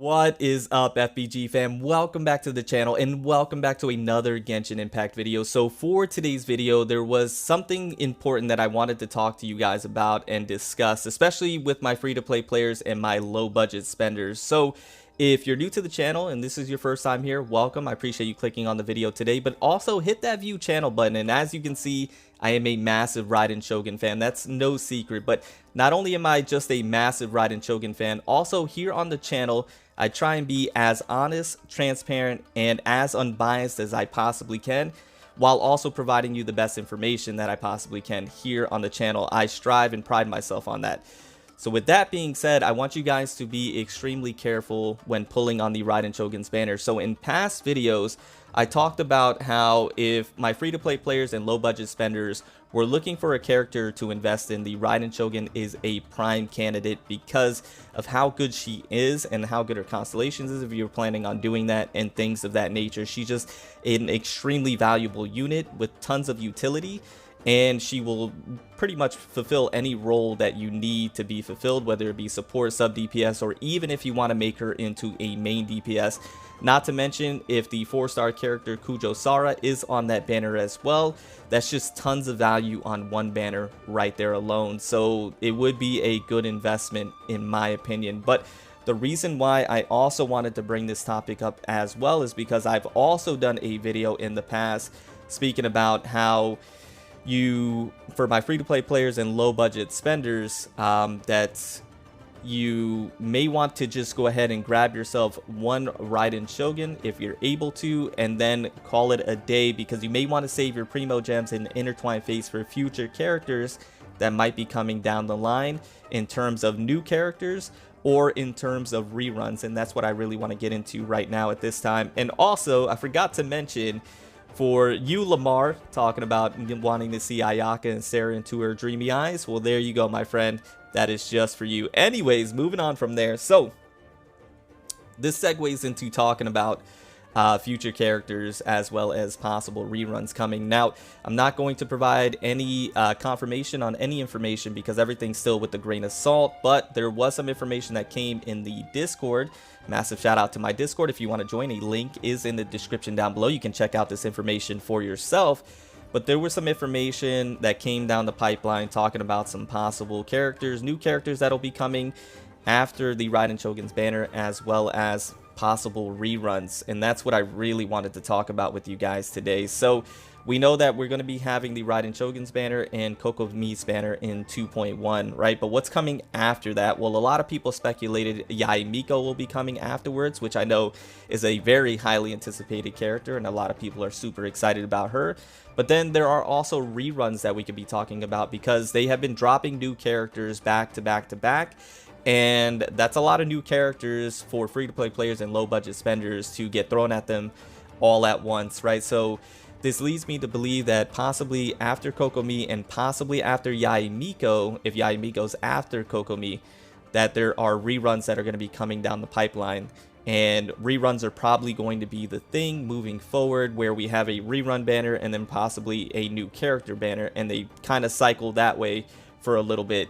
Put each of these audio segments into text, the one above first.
What is up, FBG fam? Welcome back to the channel and welcome back to another Genshin Impact video. So for today's video, there was something important that I wanted to talk to you guys about and discuss, especially with my free-to-play players and my low-budget spenders. So if you're new to the channel and this is your first time here, welcome. I appreciate you clicking on the video today, but also hit that view channel button. And as you can see, I am a massive Raiden Shogun fan. That's no secret, but not only am I just a massive Raiden Shogun fan, also here on the channel, I try and be as honest, transparent, and as unbiased as I possibly can, while also providing you the best information that I possibly can here on the channel. I strive and pride myself on that. So with that being said, I want you guys to be extremely careful when pulling on the Raiden Shogun's banner. So in past videos, I talked about how if my free-to-play players and low-budget spenders were looking for a character to invest in, the Raiden Shogun is a prime candidate because of how good she is and how good her constellations is if you're planning on doing that and things of that nature. She's just an extremely valuable unit with tons of utility, and she will pretty much fulfill any role that you need to be fulfilled, whether it be support, sub DPS, or even if you want to make her into a main DPS. Not to mention, if the 4-star character Kujo Sara is on that banner as well, that's just tons of value on one banner right there alone. So it would be a good investment in my opinion. But the reason why I also wanted to bring this topic up as well is because I've also done a video in the past speaking about how for my free-to-play players and low-budget spenders, that you may want to just go ahead and grab yourself one Raiden Shogun if you're able to, and then call it a day, because you may want to save your Primo Gems and Intertwine Phase for future characters that might be coming down the line in terms of new characters or in terms of reruns, and that's what I really want to get into right now at this time. And also, I forgot to mention, for you, Lamar, talking about wanting to see Ayaka and stare into her dreamy eyes, well, there you go, my friend. That is just for you. Anyways, moving on from there. So, this segues into talking about future characters as well as possible reruns coming. Now, I'm not going to provide any confirmation on any information because everything's still with a grain of salt, but there was some information that came in the Discord. Massive shout out to my Discord. If you want to join, a link is in the description down below. You can check out this information for yourself. But there was some information that came down the pipeline talking about some possible characters, new characters that'll be coming after the Raiden Shogun's banner, as well as possible reruns. And that's what I really wanted to talk about with you guys today. So we know that we're going to be having the Raiden Shogun's banner and Kokomi's banner in 2.1, right? But what's coming after that? Well, a lot of people speculated Yae Miko will be coming afterwards, which I know is a very highly anticipated character, and a lot of people are super excited about her. But then there are also reruns that we could be talking about, because they have been dropping new characters back to back to back. And that's a lot of new characters for free-to-play players and low-budget spenders to get thrown at them all at once, right? So this leads me to believe that possibly after Kokomi and possibly after Yae Miko, if Yae Miko's after Kokomi, that there are reruns that are going to be coming down the pipeline. And reruns are probably going to be the thing moving forward, where we have a rerun banner and then possibly a new character banner, and they kind of cycle that way for a little bit.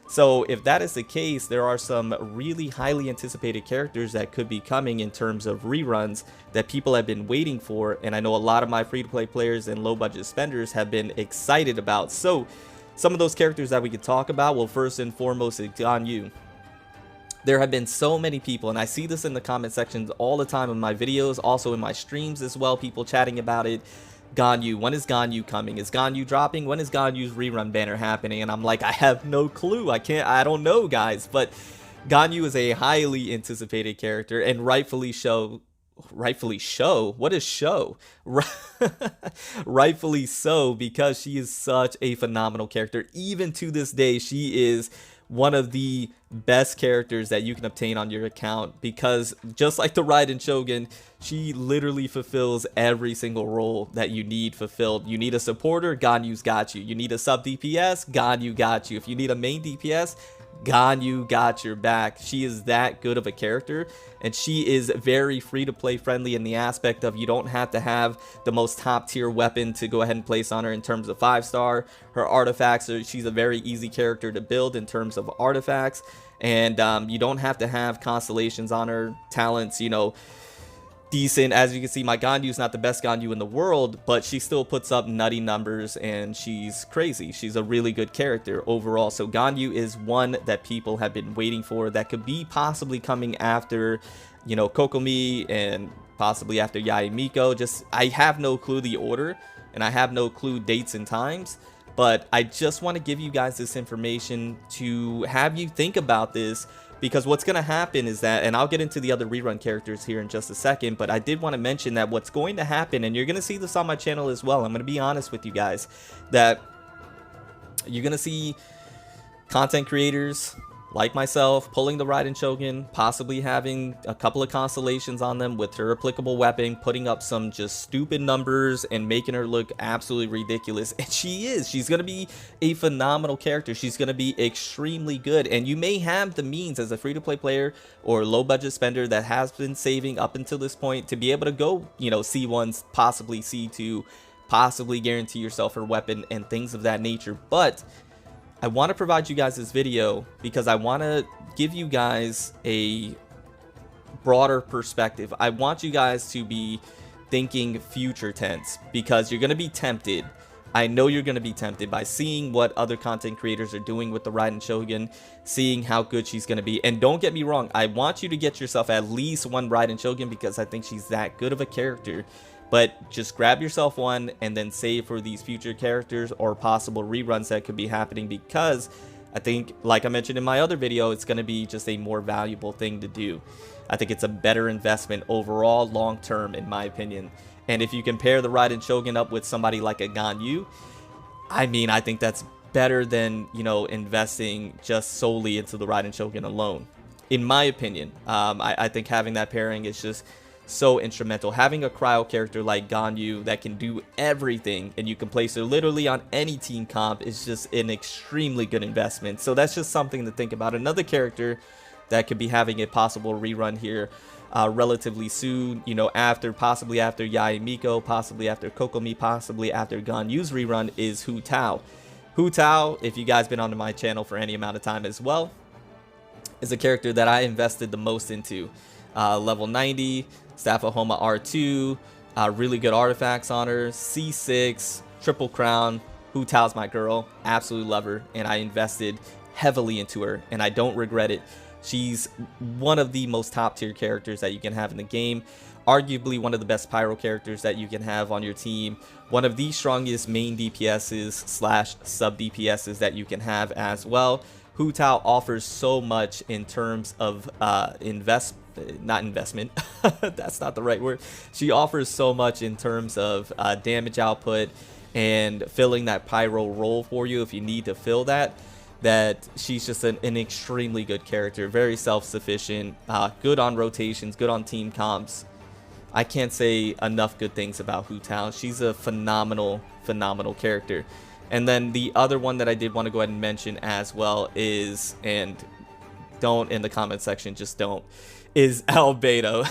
So if that is the case, there are some really highly anticipated characters that could be coming in terms of reruns that people have been waiting for, and I know a lot of my free-to-play players and low-budget spenders have been excited about. So some of those characters that we could talk about, well, first and foremost is Ganyu. There have been so many people, and I see this in the comment sections all the time in my videos, also in my streams as well, people chatting about it. Ganyu, when is Ganyu coming? Is Ganyu dropping? When is Ganyu's rerun banner happening? And I'm like, I have no clue. I don't know, guys. But Ganyu is a highly anticipated character, and rightfully so. What is show? Rightfully so, because she is such a phenomenal character. Even to this day, she is one of the best characters that you can obtain on your account, because just like the Raiden Shogun, she literally fulfills every single role that you need fulfilled. You need a supporter, Ganyu's got you. You need a sub DPS, Ganyu got you. If you need a main DPS, Ganyu got your back. She is that good of a character, and she is very free to play friendly in the aspect of you don't have to have the most top tier weapon to go ahead and place on her in terms of 5-star. Her artifacts she's a very easy character to build in terms of artifacts, and you don't have to have constellations on her. Talents, you know, decent. As you can see, my Ganyu's not the best Ganyu in the world, but she still puts up nutty numbers, and she's crazy. She's a really good character overall. So Ganyu is one that people have been waiting for, that could be possibly coming after, you know, Kokomi, and possibly after Yae Miko. Just, I have no clue the order, and I have no clue dates and times, but I just want to give you guys this information to have you think about this. Because what's going to happen is that, and I'll get into the other rerun characters here in just a second, but I did want to mention that what's going to happen, and you're going to see this on my channel as well, I'm going to be honest with you guys, that you're going to see content creators like myself pulling the Raiden Shogun, possibly having a couple of constellations on them with her applicable weapon, putting up some just stupid numbers and making her look absolutely ridiculous. And she's going to be a phenomenal character. She's going to be extremely good, and you may have the means as a free-to-play player or low budget spender that has been saving up until this point to be able to go, you know, C1s, possibly C2, possibly guarantee yourself her weapon and things of that nature. But I want to provide you guys this video because I want to give you guys a broader perspective. I want you guys to be thinking future tense, because you're going to be tempted. I know you're going to be tempted by seeing what other content creators are doing with the Raiden Shogun, seeing how good she's going to be. And don't get me wrong, I want you to get yourself at least one Raiden Shogun because I think she's that good of a character. But just grab yourself one and then save for these future characters or possible reruns that could be happening, because I think, like I mentioned in my other video, it's going to be just a more valuable thing to do. I think it's a better investment overall long term, in my opinion. And if you compare the Raiden Shogun up with somebody like a Ganyu, I mean, I think that's better than, you know, investing just solely into the Raiden Shogun alone, in my opinion. I think having that pairing is just so instrumental. Having a cryo character like Ganyu that can do everything and you can place her literally on any team comp is just an extremely good investment. So that's just something to think about. Another character that could be having a possible rerun here relatively soon, you know, possibly after Yae Miko, possibly after Kokomi, possibly after Ganyu's rerun, is Hu Tao. Hu Tao, if you guys been onto my channel for any amount of time as well, is a character that I invested the most into. Level 90, Staff of Homa R2, really good artifacts on her, C6, triple crown. Hu Tao's my girl, absolutely love her, and I invested heavily into her, and I don't regret it. She's one of the most top tier characters that you can have in the game, arguably one of the best pyro characters that you can have on your team, one of the strongest main DPSs slash sub DPSs that you can have as well. Hu Tao offers so much in terms of not investment, that's not the right word. She offers so much in terms of damage output and filling that pyro role for you if you need to fill that she's just an extremely good character, very self-sufficient, good on rotations, good on team comps. I can't say enough good things about Hu Tao. She's a phenomenal character. And then the other one that I did want to go ahead and mention as well is, and don't in the comment section, just don't, is Albedo.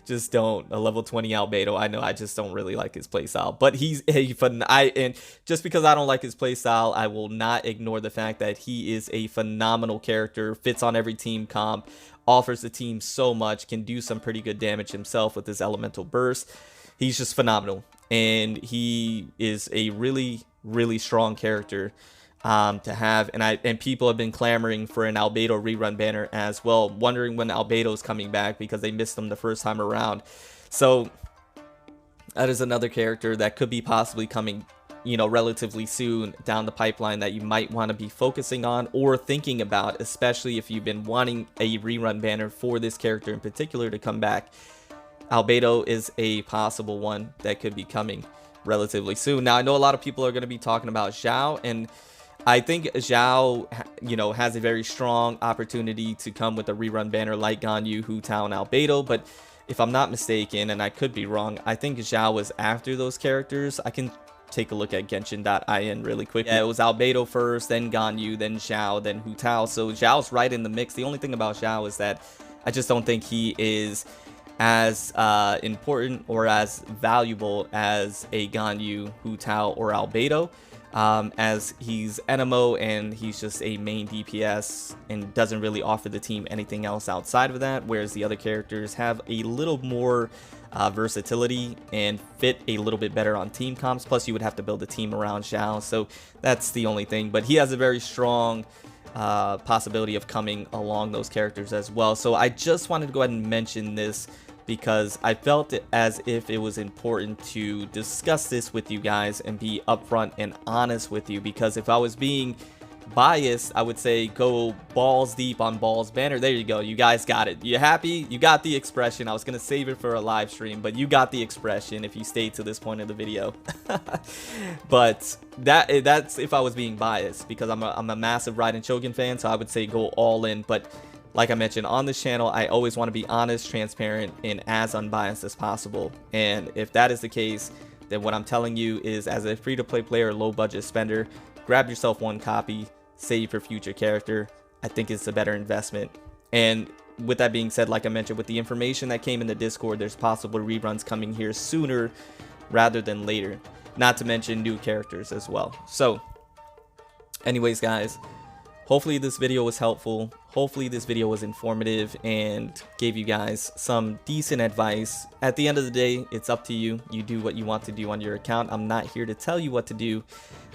Just don't. A level 20 Albedo. I know I just don't really like his playstyle, but he's a fun. And just because I don't like his playstyle, I will not ignore the fact that he is a phenomenal character, fits on every team comp, offers the team so much, can do some pretty good damage himself with his elemental burst. He's just phenomenal, and he is a really strong character to have, and people have been clamoring for an Albedo rerun banner as well, wondering when Albedo's coming back because they missed him the first time around. So that is another character that could be possibly coming, you know, relatively soon down the pipeline that you might want to be focusing on or thinking about, especially if you've been wanting a rerun banner for this character in particular to come back. Albedo is a possible one that could be coming relatively soon. Now, I know a lot of people are going to be talking about Xiao, and I think Xiao, you know, has a very strong opportunity to come with a rerun banner like Ganyu, Hu Tao, and Albedo. But if I'm not mistaken, and I could be wrong, I think Xiao was after those characters. I can take a look at Genshin.in really quick. Yeah, it was Albedo first, then Ganyu, then Xiao, then Hu Tao. So Xiao's right in the mix. The only thing about Xiao is that I just don't think he is as important or as valuable as a Ganyu, Hu Tao, or Albedo. As he's NMO and he's just a main DPS and doesn't really offer the team anything else outside of that, whereas the other characters have a little more versatility and fit a little bit better on team comps. Plus you would have to build a team around Xiao, so that's the only thing. But he has a very strong possibility of coming along those characters as well. So I just wanted to go ahead and mention this because I felt it as if it was important to discuss this with you guys and be upfront and honest with you, because if I was being biased, I would say go balls deep on Balls Banner. There you go, you guys got it. You happy? You got the expression. I was gonna save it for a live stream, but you got the expression if you stayed to this point of the video. But that's if I was being biased, because I'm a massive Raiden Shogun fan, so I would say go all in. But like I mentioned on this channel, I always want to be honest, transparent, and as unbiased as possible. And if that is the case, then what I'm telling you is, as a free-to-play player, low budget spender, grab yourself one copy, save for future character. I think it's a better investment. And with that being said, like I mentioned, with the information that came in the Discord, there's possible reruns coming here sooner rather than later. Not to mention new characters as well. So anyways, guys, hopefully this video was helpful. Hopefully this video was informative and gave you guys some decent advice. At the end of the day, it's up to you. You do what you want to do on your account. I'm not here to tell you what to do.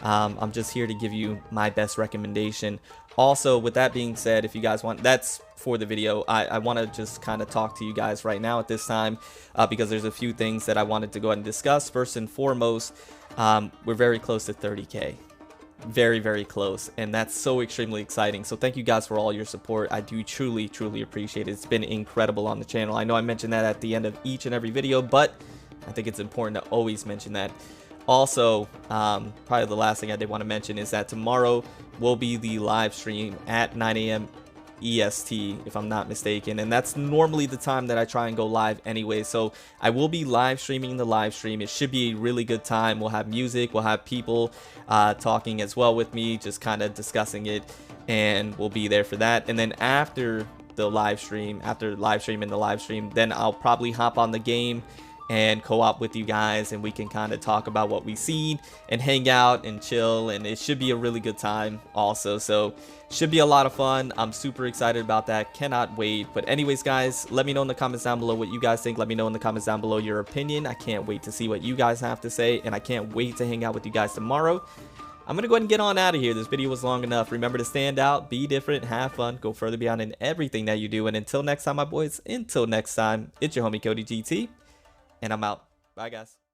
I'm just here to give you my best recommendation. Also, with that being said, if you guys want, that's for the video. I want to just kind of talk to you guys right now at this time because there's a few things that I wanted to go ahead and discuss. First and foremost, we're very close to 30K. Very, very close, and that's so extremely exciting. So thank you guys for all your support. I do truly appreciate it. It's been incredible on the channel. I know I mentioned that at the end of each and every video, but I think it's important to always mention that. Also, probably the last thing I did want to mention is that tomorrow will be the live stream at 9 AM EST, if I'm not mistaken, and that's normally the time that I try and go live anyway. So I will be live streaming the live stream. It should be a really good time. We'll have music, we'll have people talking as well with me, just kind of discussing it, and we'll be there for that. And then after the live stream, after live streaming the live stream, then I'll probably hop on the game and co-op with you guys, and we can kind of talk about what we've seen and hang out and chill, and it should be a really good time also. So should be a lot of fun. I'm super excited about that. Cannot wait. But anyways, guys, let me know in the comments down below what you guys think. Let me know in the comments down below your opinion. I can't wait to see what you guys have to say, and I can't wait to hang out with you guys tomorrow. I'm gonna go ahead and get on out of here. This video was long enough. Remember to stand out, be different, have fun, go further beyond in everything that you do. And until next time, my boys, until next time, it's your homie Cody GT, and I'm out. Bye, guys.